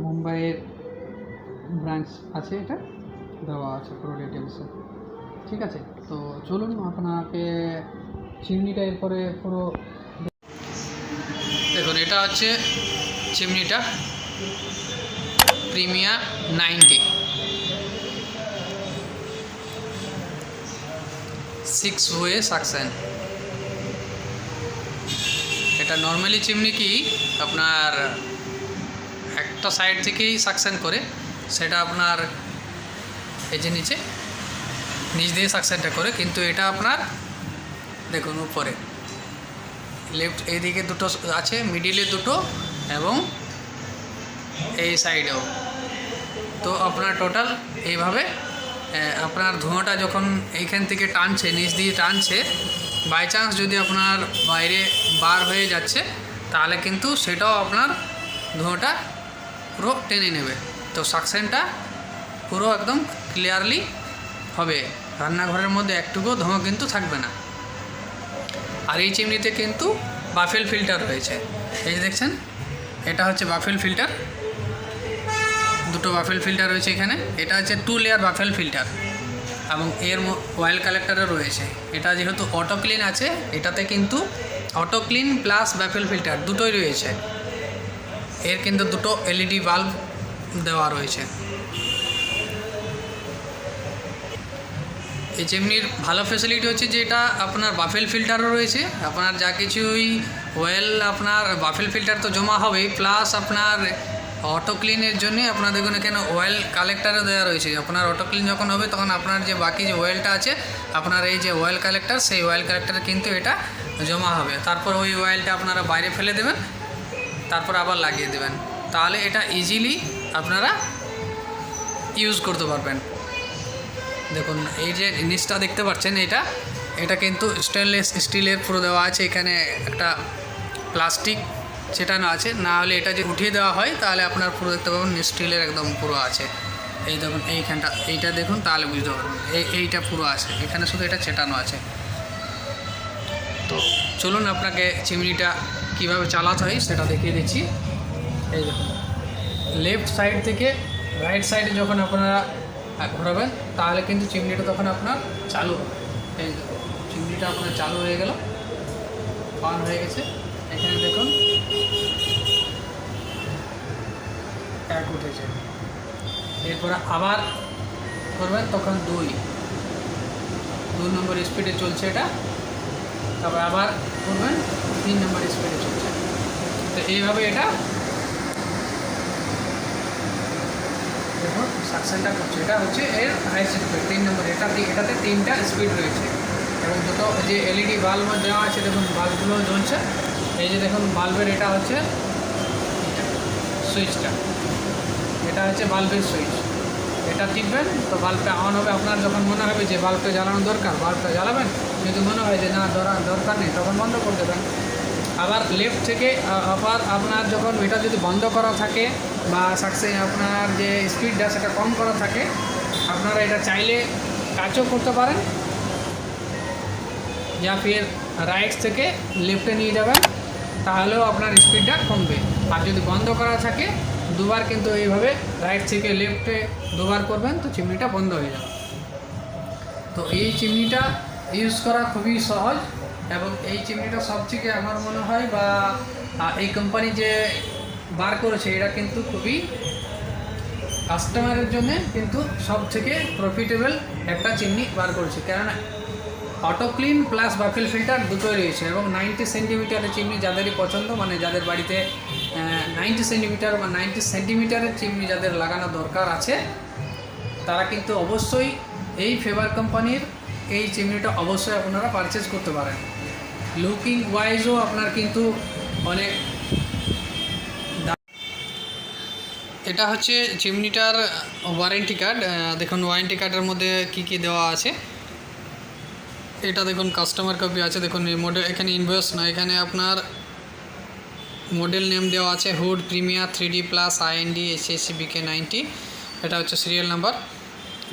মুম্বাইয়ের ব্রাঞ্চ আছে, এটা দেওয়া আছে পুরো ডিটেলসে। ঠিক আছে, তো চলুন আপনাকে চিমনিটা এরপরে পুরো দেখুন। এটা হচ্ছে চিমনিটা প্রিমিয়া 90 6 ওয়ে সাকশন। এটা নর্মালি চিমনি কি আপনার একটা সাইড থেকেই সাকশন করে, সেটা আপনার এই যে নিচ দিয়ে সাকশনটা করে, কিন্তু এটা আপনার দেখুন উপরে লেফট এইদিকে দুটো আছে, মিডিলে দুটো এবং এই সাইডেও। তো আপনার টোটাল এইভাবে আপনার ধোঁয়াটা যখন এইখান থেকে টানছে, নিচ দিয়ে টানছে, বাই চান্স যদি আপনার বাইরে বার হয়ে যাচ্ছে তাহলে কিন্তু সেটাও আপনার ধোঁয়াটা পুরো টেনে নেবে। তো সাকশনটা পুরো একদম ক্লিয়ারলি হবে, রান্নাঘরের মধ্যে একটুকু ধোঁয়া কিন্তু থাকবে না। আর এই চিমনিতে কিন্তু বাফেল ফিল্টার রয়েছে, এই যে দেখছেন, এটা হচ্ছে বাফেল ফিল্টার, দুটো বাফেল ফিল্টার রয়েছে এখানে। এটা হচ্ছে 2 লেয়ার বাফেল ফিল্টার এবং এর অয়েল কালেক্টারও রয়েছে। এটা যেহেতু অটো ক্লিন আছে, এটাতে কিন্তু অটো ক্লিন প্লাস বাফেল ফিল্টার দুটোই রয়েছে। এর কিন্তু দুটো এলইডি বাল্ব দেওয়া রয়েছে। এই চিমনির ভালো ফ্যাসিলিটি হচ্ছে যে এটা আপনার বাফেল ফিল্টারও রয়েছে, আপনার যা কিছুই অয়েল আপনার বাফেল ফিল্টার তো জমা হবেই, প্লাস আপনার অটো ক্লিনের জন্য আপনার দেখুন এখানে অয়েল কালেক্টারও দেওয়া রয়েছে। আপনার অটো ক্লিন যখন হবে তখন আপনার যে বাকি যে অয়েলটা আছে, আপনার এই যে অয়েল কালেক্টার, সেই অয়েল কালেক্টারে কিন্তু এটা জমা হবে। তারপর ওই অয়েলটা আপনারা বাইরে ফেলে দেবেন, তারপর আবার লাগিয়ে দেবেন, তাহলে এটা ইজিলি আপনারা ইউজ করতে পারবেন। দেখুন এই যে নিচটা দেখতে পাচ্ছেন, এটা কিন্তু স্টেনলেস স্টিলের পুরো দেওয়া আছে। এখানে একটা প্লাস্টিক চেটানো আছে, না হলে এটা যে উঠিয়ে দেওয়া হয় তাহলে আপনার পুরো দেখতে পাবেন স্টিলের একদম পুরো আছে। এই দেখুন এইখানটা, এইটা দেখুন তাহলে বুঝতে পারবেন এইটা পুরো আছে, এখানে শুধু এটা চেটানো আছে। তো চলুন আপনাকে চিমনিটা কীভাবে চালাতে হয় সেটা দেখিয়ে দিচ্ছি। এই দেখুন, লেফট সাইড থেকে রাইট সাইডে যখন আপনারা ঘোরাবেন তাহলে কিন্তু চিমনিটা তখন আপনার চালু হবে। এই দেখুন চিমনিটা আপনার চালু হয়ে গেল, অন হয়ে গেছে। এখানে দেখুন 1 উঠেছে, এরপরে আবার করবেন তখন 2 নম্বর স্পিডে চলছে এটা, তারপর আবার করবেন 3 নম্বর স্পিডে চলছে। তো এইভাবে এটা দেখুন সাকশনটা করছে। এটা হচ্ছে এর হাইস্ট স্পিড 3 নম্বর। এটাতে 3টা স্পিড রয়েছে এবং দুটো যে এলইডি বাল্ব দেওয়া আছে, দেখুন বাল্বগুলো জ্বলছে। এই যে দেখুন বাল্বের এটা হচ্ছে সুইচটা, এটা হচ্ছে বাল্বের সুইচ। এটা টিপবেন তো বাল্বটা অন হবে। আপনার যখন মনে হবে যে বাল্বটা জ্বালানো দরকার, বাল্বটা জ্বালাবেন। যদি মনে হয় যে না দরকার নেই, তখন বন্ধ করে দেবেন। আবার লেফট থেকে আবার আপনার যখন এটা যদি বন্ধ করা থাকে বা সাকসেস আপনার যে স্পিডটা সেটা কম করা থাকে, আপনারা এটা চাইলে কাজও করতে পারেন, या फिर রাইট থেকে লেফটে নিয়ে যাবেন, তাহলেও আপনার স্পিডটা কমবে। আর যদি বন্ধ করা থাকে দুবার কিন্তু এইভাবে রাইট থেকে লেফটে দুবার করবেন তো চিমনিটা বন্ধ হয়ে যাবে। তো এই চিমনিটা ইউজ করা খুবই সহজ এবং এই চিমনিটা সবথেকে আমার মনে হয় বা এই কোম্পানি যে বার করেছে এটা কিন্তু খুবই কাস্টমারের জন্য কিন্তু সবথেকে প্রফিটেবল একটা চিমনি বার করেছে। কেননা অটো ক্লিন প্লাস বাফেল ফিল্টার দুটোই রয়েছে এবং 90 সেন্টিমিটারের চিমনি যাদেরই পছন্দ, মানে যাদের বাড়িতে 90 সেন্টিমিটার বা 90 সেন্টিমিটারের চিমনি যাদের লাগানো দরকার আছে, তারা কিন্তু অবশ্যই এই ফেভার কোম্পানির এই চিমনিটা অবশ্যই আপনারা পারচেজ করতে পারেন। লুকিং ওয়াইজও আপনার কিন্তু অনেক। এটা হচ্ছে চিমনিটার ওয়ারেন্টি কার্ড। দেখুন ওয়ারেন্টি কার্ডের মধ্যে কী কী দেওয়া আছে। এটা দেখুন কাস্টমার কপি আছে। দেখুন এই মডেল, এখানে ইনভয়েস না, এখানে আপনার মডেল নেম দেওয়া আছে hood premier 3D plus IND HSCBK 90। এটা হচ্ছে সিরিয়াল নাম্বার।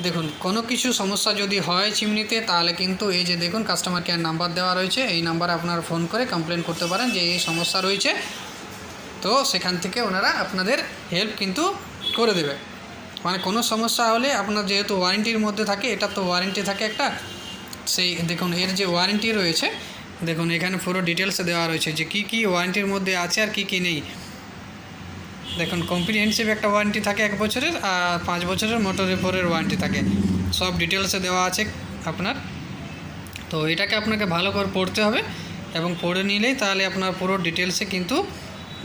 দেখুন কোনো কিছু সমস্যা যদি হয় চিমনিতে তাহলে কিন্তু এই যে দেখুন কাস্টমার কেয়ার নাম্বার দেওয়া রয়েছে, এই নাম্বারে আপনারা ফোন করে কমপ্লেন করতে পারেন যে এই সমস্যা রয়েছে। তো সেখান থেকে ওনারা আপনাদের হেল্প কিন্তু করে দেবে। মানে কোনো সমস্যা হলে আপনার যেহেতু ওয়ারেন্টির মধ্যে থাকে, এটা তো ওয়ারেন্টি থাকে একটা, সেই দেখুন এর যে ওয়ারেন্টি রয়েছে দেখুন এখানে পুরো ডিটেলসে দেওয়া রয়েছে যে কী কী ওয়ারেন্টির মধ্যে আছে আর কী কী নেই। দেখুন কম্প্রিহেনসিভ একটা ওয়ারেন্টি থাকে 1 বছরের, আর 5 বছরের মোটর রিপেয়ারের ওয়ারেন্টি থাকে, সব ডিটেলসে দেওয়া আছে আপনার। তো এটাকে আপনাকে ভালো করে পড়তে হবে এবং পড়ে নিলেই তাহলে আপনার পুরো ডিটেলসে কিন্তু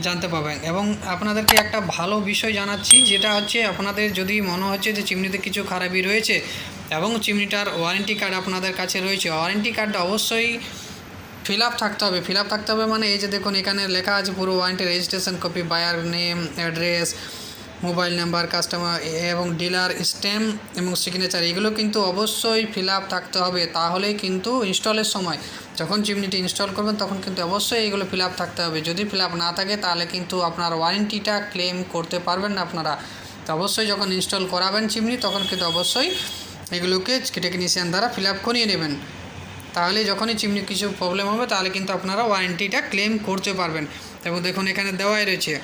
জানতে পাবেন। এবং আপনাদেরকে একটা ভালো বিষয় জানাচ্ছি, যেটা হচ্ছে আপনাদের যদি মনে হচ্ছে যে চিমনিতে কিছু খারাপই রয়েছে এবং চিমনিটার ওয়ারেন্টি কার্ড আপনাদের কাছে রয়েছে, ওয়ারেন্টি কার্ডটা অবশ্যই ফিল আপ থাকতে হবে। ফিল আপ থাকতে হবে মানে এই যে দেখুন এখানে লেখা আছে পুরো warranty, registration copy, buyer name, address, mobile number, customer এবং ডিলার স্ট্যাম্প এবং সিগনেচার, এগুলো কিন্তু অবশ্যই ফিল আপ থাকতে হবে। তাহলেই কিন্তু ইনস্টলের সময় যখন চিমনিটি ইনস্টল করবেন তখন কিন্তু অবশ্যই এগুলো ফিল আপ থাকতে হবে। যদি ফিল আপ না থাকে তাহলে কিন্তু আপনার ওয়ারেন্টিটা ক্লেম করতে পারবেন না আপনারা। তো অবশ্যই যখন ইনস্টল করাবেন চিমনি তখন কিন্তু অবশ্যই এগুলোকে টেকনিশিয়ান দ্বারা ফিল আপ করিয়ে নেবেন। তাহলে যখনই চিমনি কিছু প্রবলেম হবে তাহলে কিন্তু আপনারা ওয়ারেন্টিটা ক্লেম করতে পারবেন। এবং দেখুন এখানে দেওয়াই রয়েছে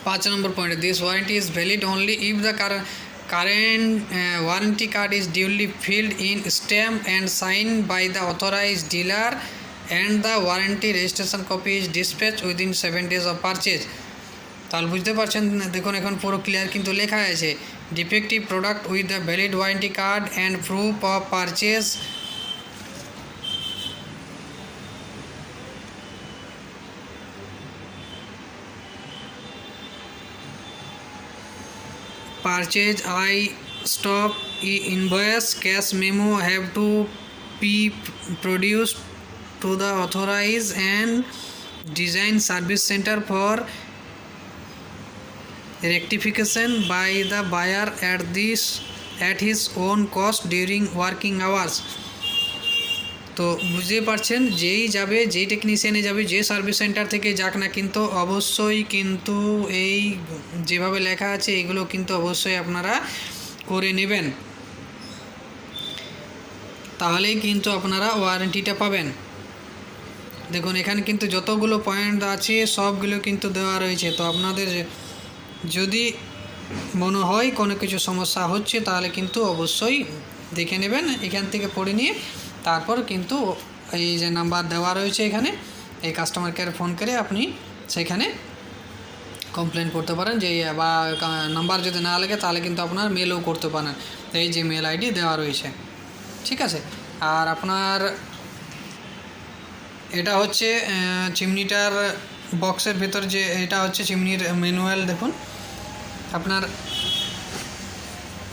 5 নম্বর পয়েন্টে, this warranty is valid only if the current warranty card is duly filled in, stamped and signed by the authorized dealer and the warranty registration copy is dispatched within 7 days of purchase। তাহলে বুঝতে পারছেন, দেখুন এখন পুরো clear কিন্তু লেখা আছে, defective product with the valid warranty card and proof of purchase purchase I stock invoice cash memo have to be produced to the authorized and design service center for rectification by the buyer at his own cost during working hours। তো বুঝতে পারছেন, যেই যাবে, যেই টেকনিশিয়ানে যাবে, যে service centre থেকে যাক না কিন্তু অবশ্যই কিন্তু এই যেভাবে লেখা আছে এগুলো কিন্তু অবশ্যই আপনারা করে নেবেন, তাহলেই কিন্তু আপনারা ওয়ারেন্টিটা পাবেন। দেখুন এখানে কিন্তু যতগুলো পয়েন্ট আছে সবগুলো কিন্তু দেওয়া রয়েছে। তো আপনাদের যদি মনে হয় কোনো কিছু সমস্যা হচ্ছে তাহলে কিন্তু অবশ্যই দেখে নেবেন, এখান থেকে পড়ে নিয়ে তারপর কিন্তু এই যে নাম্বার দেওয়া রয়েছে এখানে, এই কাস্টমার কেয়ারে ফোন করে আপনি সেখানে কমপ্লেন করতে পারেন যে, বা নাম্বার যদি না লাগে তাহলে কিন্তু আপনার মেলও করতে পারেন, এই যে মেল আইডি দেওয়া রয়েছে, ঠিক আছে। আর আপনার এটা হচ্ছে চিমনিটার বক্সের ভেতর যে এটা হচ্ছে চিমনির ম্যানুয়াল। দেখুন আপনার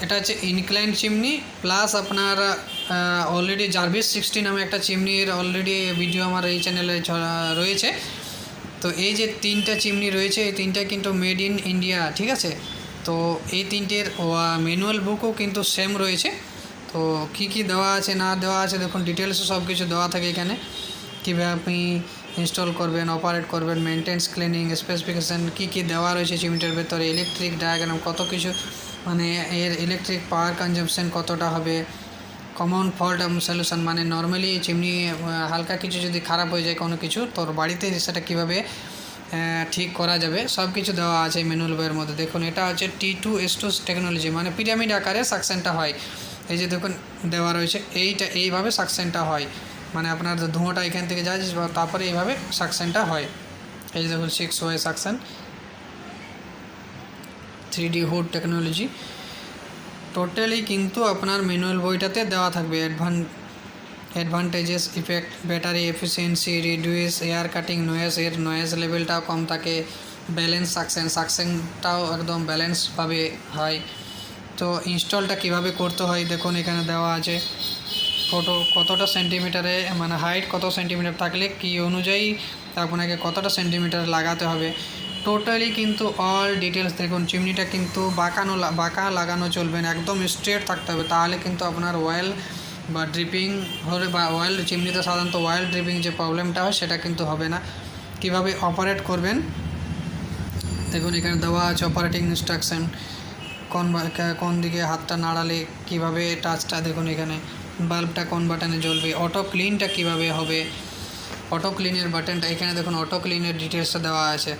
এটা হচ্ছে ইনক্লাইন চিমনি প্লাস আপনার অলরেডি জার্ভিস 60 নামে একটা চিমনির অলরেডি ভিডিও আমার এই চ্যানেলে রয়েছে। তো এই যে 3টা চিমনি রয়েছে, এই 3টা কিন্তু মেড ইন ইন্ডিয়া, ঠিক আছে। তো এই 3টের ম্যানুয়াল বুকও কিন্তু সেম রয়েছে। তো কি কি দেওয়া আছে না দেওয়া আছে দেখুন ডিটেলসে সব কিছু দেওয়া থাকে এখানে, কীভাবে আপনি ইনস্টল করবেন, অপারেট করবেন, মেনটেন্স, ক্লিনিং, স্পেসিফিকেশান কী কী দেওয়া রয়েছে চিমনিটার ভেতরে, ইলেকট্রিক ডায়াগ্রাম, কত কিছু, মানে এর ইলেকট্রিক পাওয়ার কনজাম্পশন কতটা হবে, কমন ফল্ট এবং সলিউশন, মানে নর্মালি চিমনি হালকা কিছু যদি খারাপ হয়ে যায় কোনো কিছু, তোর বাড়িতে সেটা কীভাবে ঠিক করা যাবে সব কিছু দেওয়া আছে ম্যানুয়াল বইয়ের মধ্যে। দেখুন এটা হচ্ছে T2S2 টেকনোলজি, মানে পিরামিড আকারে সাকশনটা হয়। এই যে দেখুন দেওয়া রয়েছে এইভাবে সাকশনটা হয়, মানে আপনার ধোঁয়াটা এখান থেকে যায় তারপরে এইভাবে সাকশনটা হয়। এই যে দেখুন 6 way suction, 3D hood technology, totally কিন্তু আপনার ম্যানুয়াল বইটাতে দেওয়া থাকবে। Advantages, effect, battery efficiency, reduce air cutting noise, এর নয়েজ লেভেলটাও কম থাকে, ব্যালেন্স সাকশনটাও একদম ব্যালেন্সভাবে হয়। তো ইনস্টলটা কিভাবে করতে হয় দেখুন এখানে দেওয়া আছে, কতটা সেন্টিমিটারে, মানে হাইট কত সেন্টিমিটার থাকলে কি অনুযায়ী আপনাকে কতটা সেন্টিমিটার লাগাতে হবে, টোটালি কিন্তু অল ডিটেলস। দেখুন চিমনিটা কিন্তু বাঁকা লাগানো চলবে না, একদম স্ট্রেট থাকতে হবে, তাহলে কিন্তু আপনার অয়েল বা ড্রিপিং হলে বা অয়েল চিমনিতে সাধারণত অয়েল ড্রিপিং যে প্রবলেমটা হয় সেটা কিন্তু হবে না। কিভাবে অপারেট করবেন দেখুন এখানে দেওয়া আছে, অপারেটিং ইনস্ট্রাকশন, কোন দিকে হাতটা নাড়ালে কিভাবে টাচটা, দেখুন এখানে বাল্বটা কোন বাটনে জ্বলবে, অটো ক্লিনটা কিভাবে হবে, অটো ক্লিনের বাটনটা এখানে দেখুন অটো ক্লিনের ডিটেলসটা দেওয়া আছে।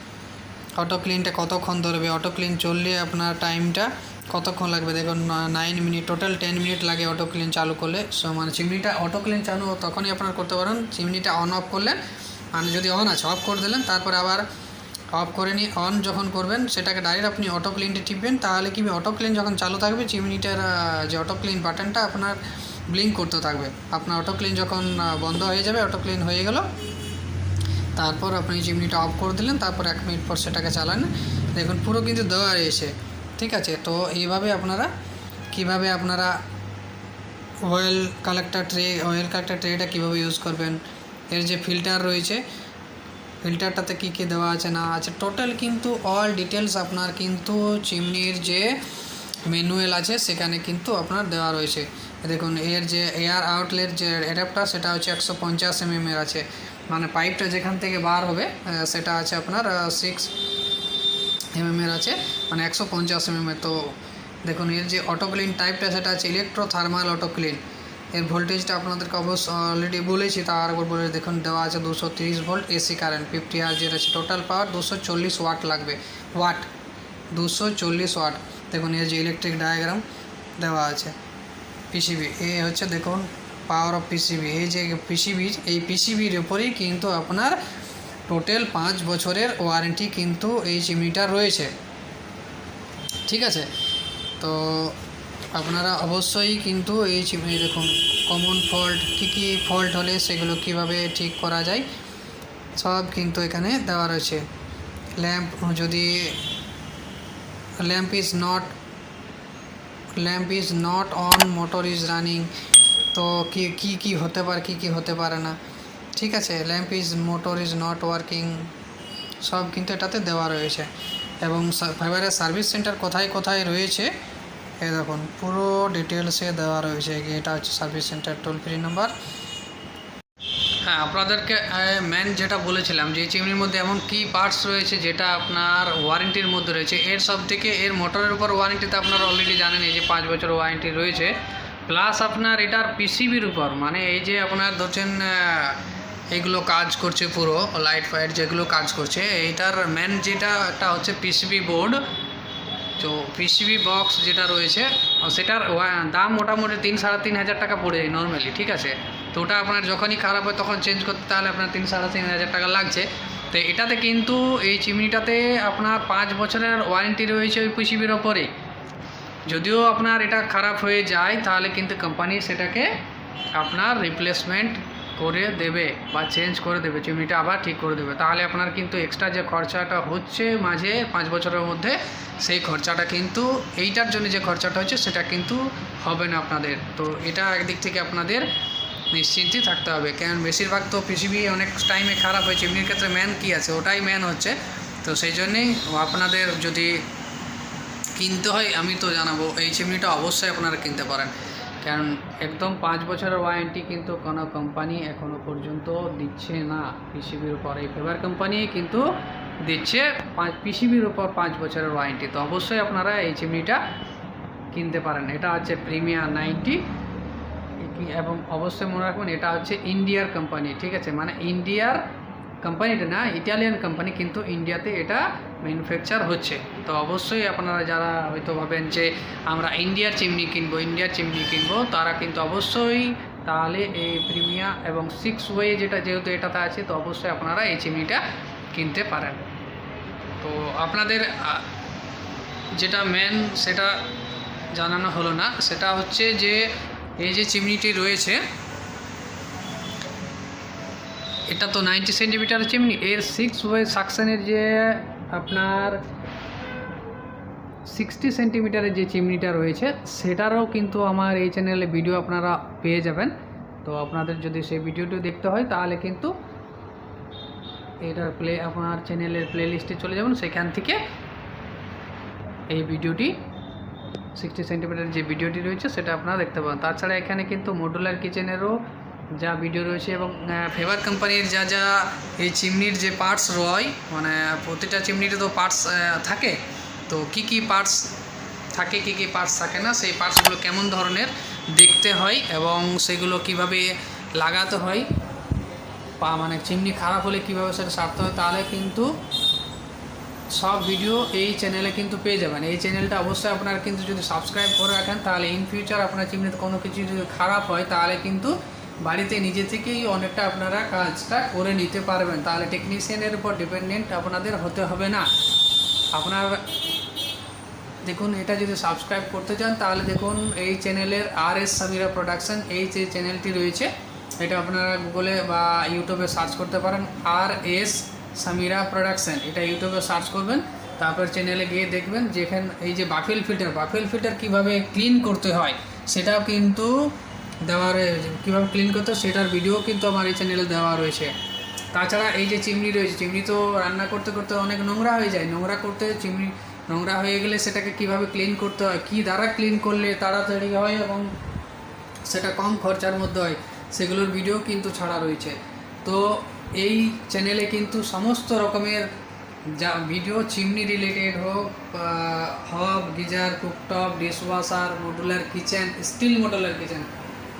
অটো ক্লিনটা কতক্ষণ ধরবে, অটো ক্লিন চললে আপনার টাইমটা কতক্ষণ লাগবে। দেখুন 9 মিনিট, টোটাল 10 মিনিট লাগে অটো ক্লিন চালু করলে। সো মানে চিমনিটা অটো ক্লিন চালু তখনই আপনার করতে পারেন চিমনিটা অন অফ করলেন, মানে যদি অন আছে অফ করে দিলেন, তারপরে আবার অফ করে নিয়ে অন যখন করবেন সেটাকে ডাইরেক্ট আপনি অটো ক্লিনটা টিপবেন, তাহলে কি অটো ক্লিন যখন চালু থাকবে চিমনিটার যে অটো ক্লিন বাটনটা আপনার ব্লিঙ্ক করতে থাকবে। আপনার অটো ক্লিন যখন বন্ধ হয়ে যাবে, অটো ক্লিন হয়ে গেল, তারপর আপনি চিমনিটা অফ করে দিলেন, তারপর 1 মিনিট পর সেটাকে চালান। দেখুন পুরো কিন্তু দেওয়া রয়েছে, ঠিক আছে। তো এইভাবে আপনারা কিভাবে আপনারা অয়েল কালেক্টর ট্রেটা কীভাবে ইউজ করবেন, এর যে ফিল্টার রয়েছে ফিল্টারটাতে কী কী দেওয়া আছে না আছে টোটাল কিন্তু অল ডিটেলস আপনার কিন্তু চিমনির যে ম্যানুয়াল আছে সেখানে কিন্তু আপনার দেওয়া রয়েছে। দেখুন এর যে এয়ার আউটলেট যে অ্যাডাপ্টার সেটা হচ্ছে 150 mm এর আছে, মানে পাইপটা যেখান থেকে বার হবে সেটা আছে আপনার 6 mm এর আছে, মানে 150 mm এর। তো দেখুন এর যে অটো ক্লিন টাইপটা সেটা আছে ইলেকট্রো থার্মাল অটো ক্লিন। এর ভোল্টেজটা আপনাদেরকে অবশ্য অলরেডি বলেছি, তার একবার বলে দেখুন দেওয়া আছে 230 ভোল্ট এসি কারেন্ট, 50 Hz আছে, টোটাল পাওয়ার 240 ওয়াট লাগবে, 240 ওয়াট। দেখুন এর যে ইলেকট্রিক ডায়াগ্রাম দেওয়া আছে, পিসিবি এ হচ্ছে দেখুন পাওয়ার অফ পিসিবি। এই যে পিসিবি, এই পিসিবির উপরেই কিন্তু আপনার টোটাল 5 বছরের ওয়ারেন্টি কিন্তু এই চিমনিটার রয়েছে, ঠিক আছে। তো আপনারা অবশ্যই কিন্তু এই চিমনি দেখুন কমন ফল্ট কী ফল্ট হলে সেগুলো কিভাবে ঠিক করা যায় সব কিন্তু এখানে দেওয়া রয়েছে। ল্যাম্প যদি lamp is not on, motor is running, তো কি হতে পারে কি হতে পারে না, ঠিক আছে। মোটর ইজ নট ওয়ার্কিং, সব কিন্তু এটাতে দেওয়া রয়েছে। এবং ফাইবারের সার্ভিস সেন্টার কোথায় কোথায় রয়েছে এই দেখুন পুরো ডিটেলসে দেওয়া রয়েছে। এটা হচ্ছে service centre toll free number. হ্যাঁ, আপনাদেরকে মেন যেটা বলেছিলাম যে চিমনির মধ্যে এমন কি পার্টস রয়েছে যেটা আপনার ওয়ারেন্টির মধ্যে রয়েছে। এর সব থেকে এর মোটরের উপর ওয়ারেন্টিতে আপনারা অলরেডি জানেন এই যে 5 বছর ওয়ারেন্টি রয়েছে, প্লাস আপনার এটার পিসিবির উপর, মানে এই যে আপনার ধরছেন এইগুলো কাজ করছে পুরো লাইট ফাইট যেগুলো কাজ করছে, এইটার মেন যেটা একটা হচ্ছে পিসিবি বোর্ড। তো পিসিবি বক্স যেটা রয়েছে সেটার দাম মোটামুটি 3-3.5 হাজার টাকা পড়ে যায় নর্মালি, ঠিক আছে। তো ওটা আপনার যখনই খারাপ হয় তখন চেঞ্জ করতে তাহলে আপনার 3-3.5 হাজার টাকা লাগছে। তো এটাতে কিন্তু এই চিমনিটাতে আপনার 5 বছরের ওয়ারেন্টি রয়েছে ওই পিসিবির ওপরে। যদিও আপনার এটা খারাপ হয়ে যায় তাহলে কিন্তু কোম্পানি সেটাকে আপনার রিপ্লেসমেন্ট করে দেবে বা চেঞ্জ করে দেবে, চিমনিটা আবার ঠিক করে দেবে। তাহলে আপনার কিন্তু এক্সট্রা যে খরচাটা হচ্ছে মাঝে 5 বছরের মধ্যে, সেই খরচাটা কিন্তু এইটার জন্য যে খরচাটা হচ্ছে সেটা কিন্তু হবে না আপনাদের। তো এটা একদিক থেকে আপনাদের নিশ্চিন্তই থাকতে হবে, কারণ বেশিরভাগ তো পিসিবি অনেক টাইমে খারাপ হয়, চিমনির ক্ষেত্রে ম্যান কী আছে ওটাই ম্যান হচ্ছে। তো সেই জন্যেই আপনাদের যদি কিনতে হয় আমি তো জানাবো এই চিমনিটা অবশ্যই আপনারা কিনতে পারেন, কারণ একদম 5 বছরের ওয়ারেন্টি কিন্তু কোনো কোম্পানি এখনও পর্যন্ত দিচ্ছে না পিসিবির উপর। এই ফেভার কোম্পানি কিন্তু দিচ্ছে পিসিবির উপর 5 বছরের ওয়ারেন্টি। তো অবশ্যই আপনারা এই চিমনিটা কিনতে পারেন। এটা হচ্ছে প্রিমিয়ার 90, এবং অবশ্যই মনে রাখবেন এটা হচ্ছে ইন্ডিয়ার কোম্পানি, ঠিক আছে। মানে ইন্ডিয়ার কোম্পানিটা না, ইটালিয়ান কোম্পানি, কিন্তু ইন্ডিয়াতে এটা ম্যানুফ্যাকচার হচ্ছে। তো অবশ্যই আপনারা যারা হয়তো ভাবেন যে আমরা ইন্ডিয়ার চিমনি কিনবো তারা কিন্তু অবশ্যই তাহলে এই প্রিমিয়া এবং 6 ওয়ে যেটা যেহেতু এটাতে আছে, তো অবশ্যই আপনারা এই চিমনিটা কিনতে পারেন। তো আপনাদের যেটা মেন সেটা জানানো হলো না, সেটা হচ্ছে যে এই যে চিমনিটি রয়েছে এটা তো 90 সেন্টিমিটার চিমনি, এর 6 ওয়ে সাকশনের যে আপনার 60 সেন্টিমিটারের যে চিমনিটা রয়েছে সেটারও কিন্তু আমার এই চ্যানেলে ভিডিও আপনারা পেয়ে যাবেন। তো আপনাদের যদি সেই ভিডিওটি দেখতে হয় তাহলে কিন্তু এটার আপনার চ্যানেলের প্লেলিস্টে চলে যাবেন, সেখান থেকে এই ভিডিওটি 60 সেন্টিমিটারের যে ভিডিওটি রয়েছে সেটা আপনারা দেখতে পাবেন। তাছাড়া এখানে কিন্তু মডুলার কিচেনেরও যা ভিডিও রয়েছে এবং ফেভার কোম্পানির যা যা এই চিমনির যে পার্টস রয়, মানে প্রতিটা চিমনিতে তো পার্টস থাকে, তো কি পার্টস থাকে কি পার্টস থাকে না, সেই পার্টসগুলো কেমন ধরনের দেখতে হয় এবং সেগুলো কিভাবে লাগাতে হয়, মানে চিমনি খারাপ হলে কীভাবে সেটা সারতে হয়, তাহলে কিন্তু সব ভিডিও এই চ্যানেলে কিন্তু পেয়ে যাবেন। এই চ্যানেলটা অবশ্যই আপনারা কিন্তু যদি সাবস্ক্রাইব করে রাখেন, তাহলে ইন ফিউচার আপনার চিমনিতে কোনো কিছু যদি খারাপ হয়, তাহলে কিন্তু বাড়িতে নিজে থেকেই অনেকটা আপনারা কাজটা করে নিতে পারবেন। তাহলে টেকনিশিয়ানের উপর ডিপেন্ডেন্ট আপনাদের হতে হবে না। আপনার দেখুন, এটা যদি সাবস্ক্রাইব করতে চান তাহলে দেখুন এই চ্যানেলের RS সামিরা প্রোডাকশন, এই যে চ্যানেলটি রয়েছে, এটা আপনারা গুগলে বা ইউটিউবে সার্চ করতে পারেন। RS সামিরা প্রোডাকশন, এটা ইউটিউবে সার্চ করবেন, তারপর চ্যানেলে গিয়ে দেখবেন যেখানে এই যে বাফেল ফিল্টার কীভাবে ক্লিন করতে হয় সেটাও কিন্তু দেওয়া রয়েছে। কীভাবে ক্লিন করতে হয় সেটার ভিডিও কিন্তু আমার এই চ্যানেলে দেওয়া রয়েছে। তাছাড়া এই যে চিমনি রয়েছে, চিমনি তো রান্না করতে করতে অনেক নোংরা হয়ে যায়, চিমনি নোংরা হয়ে গেলে সেটাকে কিভাবে ক্লিন করতে হয়, কী দ্বারা ক্লিন করলে তাড়াতাড়ি হয় এবং সেটা কম খরচার মধ্যে হয়, সেগুলোর ভিডিও কিন্তু ছাড়া রয়েছে। তো এই চ্যানেলে কিন্তু সমস্ত রকমের যা ভিডিও চিমনি রিলেটেড হোক, hob, geyser, cooktop, dishwasher, modular kitchen, steel modular kitchen,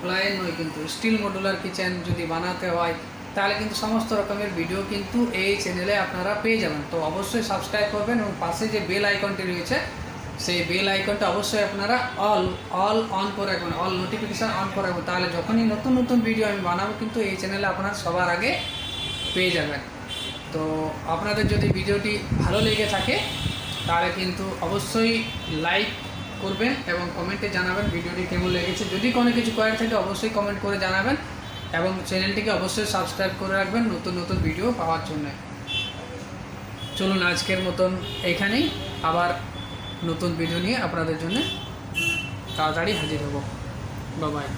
প্লাইন নয় কিন্তু স্টিল মডুলার কিচেন যদি বানাতে হয়, তাহলে কিন্তু সমস্ত রকমের ভিডিও কিন্তু এই চ্যানেলে আপনারা পেয়ে যাবেন। তো অবশ্যই সাবস্ক্রাইব করবেন এবং পাশে যে বেল আইকনটি রয়েছে সেই বেল আইকনটা অবশ্যই আপনারা অল অন করে রাখবেন, অল নোটিফিকেশান অন করে রাখবেন। তাহলে যখনই নতুন নতুন ভিডিও আমি বানাবো কিন্তু এই চ্যানেলে আপনারা সবার আগে পেয়ে যাবেন। তো আপনাদের যদি ভিডিওটি ভালো লেগে থাকে তাহলে কিন্তু অবশ্যই লাইক করবেন এবং কমেন্টে জানাবেন ভিডিওটি কেমন লেগেছে। যদি কোনো কিছু করার থাকে অবশ্যই কমেন্ট করে জানাবেন এবং চ্যানেলটিকে অবশ্যই সাবস্ক্রাইব করে রাখবেন নতুন নতুন ভিডিও পাওয়ার জন্য। চলুন আজকের মতন এইখানেই, আবার নতুন ভিডিও নিয়ে আপনাদের জন্য তাড়াতাড়ি হাজির হব। Bye bye.